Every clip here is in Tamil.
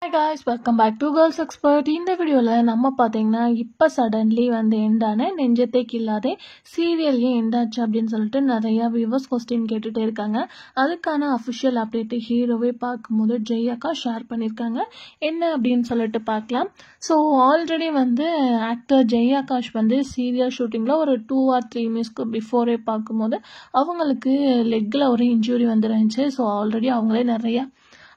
Hi guys, welcome back to Girls Expert. இந்த வீடியோல நம்ம பாத்தீங்கன்னா இப்ப சடன்லி வந்து எண்டான நெஞ்சத்தை கில்லாதே சீரியல் ஏன் எண்டாச்சு அப்படின்னு சொல்லிட்டு நிறைய வியூவர்ஸ் கொஸ்டின் கேட்டுட்டே இருக்காங்க. அதுக்கான அஃபிஷியல் அப்டேட் ஹீரோவே பார்க்கும்போது ஜெய்யாக்கா ஷேர் பண்ணியிருக்காங்க. என்ன அப்படின்னு சொல்லிட்டு பார்க்கலாம். ஸோ ஆல்ரெடி வந்து ஆக்டர் ஜெய்யாகாஷ் வந்து சீரியல் ஷூட்டிங்கில் ஒரு 2 or 3 மினிட்ஸ்க்கு பிஃபோரே பார்க்கும்போது அவங்களுக்கு லெக்கில் ஒரு இன்ஜுரி வந்துருந்துச்சு. ஸோ ஆல்ரெடி அவங்களே நிறையா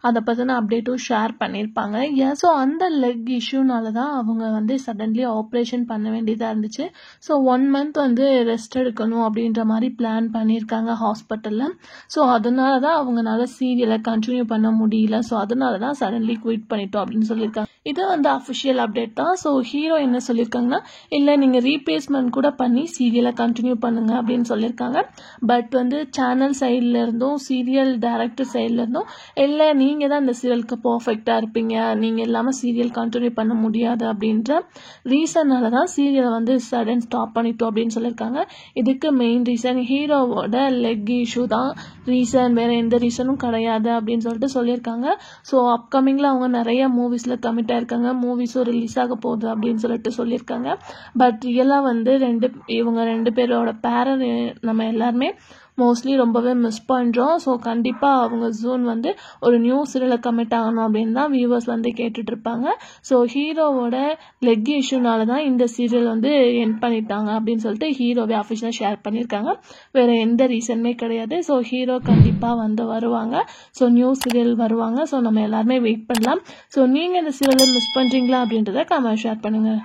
அதை பற்றின அப்டேட்டும் ஷேர் பண்ணியிருப்பாங்க. ஸோ அந்த லெக் இஷ்யூனால தான் அவங்க வந்து சடன்லி ஆப்ரேஷன் பண்ண வேண்டியதாக இருந்துச்சு. ஸோ 1 month வந்து ரெஸ்ட் எடுக்கணும் அப்படின்ற மாதிரி பிளான் பண்ணியிருக்காங்க ஹாஸ்பிட்டலில். ஸோ அதனால தான் அவங்களால சீரியலை கண்டினியூ பண்ண முடியல. ஸோ அதனால தான் சடன்லி குவிட் பண்ணிட்டோம் அப்படின்னு சொல்லியிருக்காங்க. இது வந்து அஃபிஷியல் அப்டேட் தான். ஸோ ஹீரோ என்ன சொல்லியிருக்காங்கன்னா, இல்லை நீங்கள் ரீப்ளேஸ்மெண்ட் கூட பண்ணி சீரியலை கண்டினியூ பண்ணுங்க அப்படின்னு சொல்லியிருக்காங்க. பட் வந்து சேனல் சைடில் இருந்தும் சீரியல் டைரக்டர் சைடில் இருந்தும் இல்லை நீங்கள் தான் இந்த சீரியலுக்கு பர்ஃபெக்டாக இருப்பீங்க, நீங்கள் இல்லாமல் சீரியல் கண்டினியூ பண்ண முடியாது அப்படின்ற ரீசனால தான் சீரியலை வந்து சடன் ஸ்டாப் பண்ணிட்டோம் அப்படின்னு சொல்லியிருக்காங்க. இதுக்கு மெயின் ரீசன் ஹீரோவோட லெக் இஷ்யூ தான் ரீசன், வேறு எந்த ரீசனும் கிடையாது அப்படின்னு சொல்லிட்டு சொல்லியிருக்காங்க. ஸோ அப்கமிங்கில் அவங்க நிறைய மூவிஸில் கமிட் இருக்காங்க, மூவிஸும் ரிலீஸ் ஆக போகுது அப்படின்னு சொல்லிட்டு சொல்லியிருக்காங்க. பட் ரியலாக வந்து இவங்க 2 பேரோட பேரை நம்ம எல்லாருமே மோஸ்ட்லி ரொம்பவே மிஸ் பண்ணுறோம். ஸோ கண்டிப்பாக அவங்க ஜூன் வந்து ஒரு நியூ சீரியலில் கமிட் ஆகணும் அப்படின்னு தான் வியூவர்ஸ் வந்து கேட்டுட்டு இருப்பாங்க. ஸோ ஹீரோவோட லெக் இஷ்யூனால தான் இந்த சீரியல் வந்து எண்ட் பண்ணிட்டாங்க அப்படின்னு சொல்லிட்டு ஹீரோவே அஃபிஷியலாக ஷேர் பண்ணியிருக்காங்க. வேறு எந்த ரீசனுமே கிடையாது. ஸோ ஹீரோ கண்டிப்பாக வந்து வருவாங்க. ஸோ நியூ சீரியல் வருவாங்க. ஸோ நம்ம எல்லாருமே வெயிட் பண்ணலாம். ஸோ நீங்கள் இந்த சீரியலை மிஸ் பண்ணுறீங்களா அப்படின்றத கமெண்ட் ஷேர் பண்ணுங்கள்.